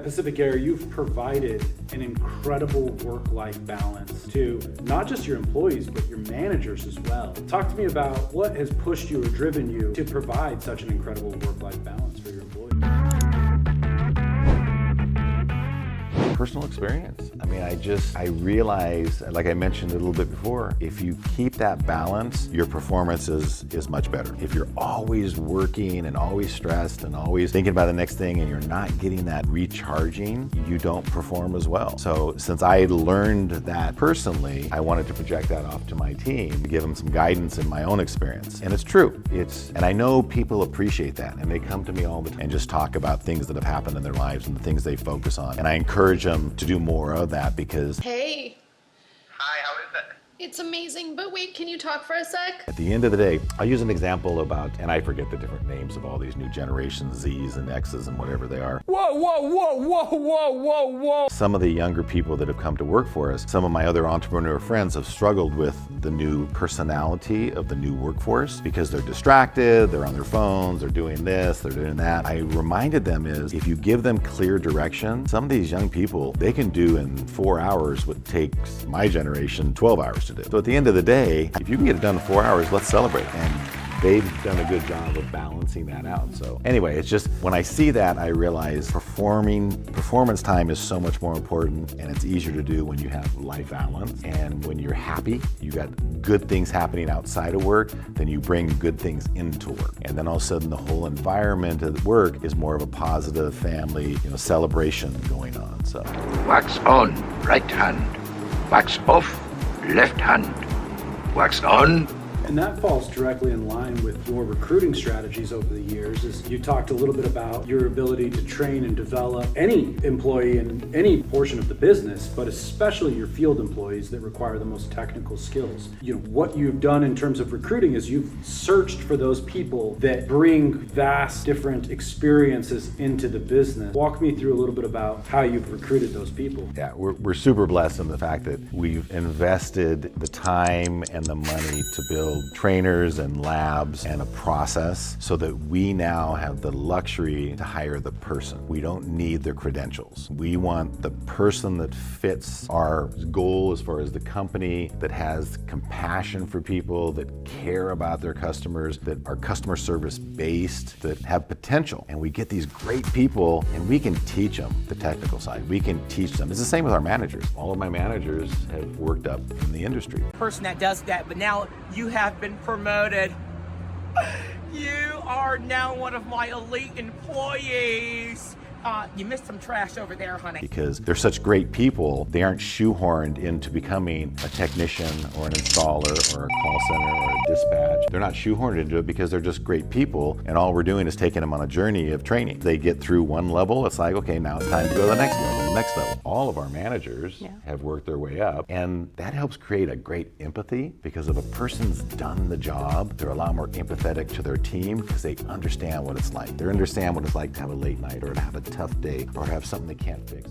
Pacific Aire, you've provided an incredible work-life balance to not just your employees, but your managers as well. Talk to me about what has pushed you or driven you to provide such an incredible work-life balance for your employees. Personal experience. I realize, like I mentioned a little bit before, if you keep that balance, your performance is much better. If you're always working and always stressed and always thinking about the next thing and you're not getting that recharging, you don't perform as well. So since I learned that personally, I wanted to project that off to my team, to give them some guidance in my own experience. And it's true. And I know people appreciate that, and they come to me all the time and just talk about things that have happened in their lives and the things they focus on. And I encourage them to do more of that because... Hey. Hi, how is it? It's amazing, but wait, can you talk for a sec? At the end of the day, I'll use an example about, and I forget the different names of all these new generations, Z's and X's and whatever they are. Whoa, whoa, whoa, whoa, whoa, whoa, whoa. Some of the younger people that have come to work for us, some of my other entrepreneur friends have struggled with the new personality of the new workforce because they're distracted, they're on their phones, they're doing this, they're doing that. I reminded them is if you give them clear direction, some of these young people, they can do in 4 hours what takes my generation 12 hours to do. So at the end of the day, if you can get it done in 4 hours, let's celebrate. And they've done a good job of balancing that out. So anyway, it's just when I see that, I realize performance time is so much more important, and it's easier to do when you have life balance. And when you're happy, you got good things happening outside of work, then you bring good things into work. And then all of a sudden the whole environment at work is more of a positive family, celebration going on. So Wax on, right hand. Wax off, left hand. Wax on. And that falls directly in line with your recruiting strategies over the years. Is you talked a little bit about your ability to train and develop any employee in any portion of the business, but especially your field employees that require the most technical skills. What you've done in terms of recruiting is you've searched for those people that bring vast different experiences into the business. Walk me through a little bit about how you've recruited those people. Yeah, we're super blessed in the fact that we've invested the time and the money to build trainers and labs and a process so that we now have the luxury to hire the person. We don't need their credentials. We want the person that fits our goal as far as the company, that has compassion for people, that care about their customers, that are customer service based, that have potential. And we get these great people and we can teach them the technical side. We can teach them. It's the same with our managers. All of my managers have worked up in the industry. Person that does that, but now you have been promoted. You are now one of my elite employees. You missed some trash over there, honey. Because they're such great people, they aren't shoehorned into becoming a technician or an installer or a call center or a dispatch. They're not shoehorned into it because they're just great people, and all we're doing is taking them on a journey of training. They get through one level, it's like, okay, now it's time to go to the next level, the next level. All of our managers have worked their way up, and that helps create a great empathy because if a person's done the job, they're a lot more empathetic to their team because they understand what it's like. They understand what it's like to have a late night or to have a tough day or have something they can't fix.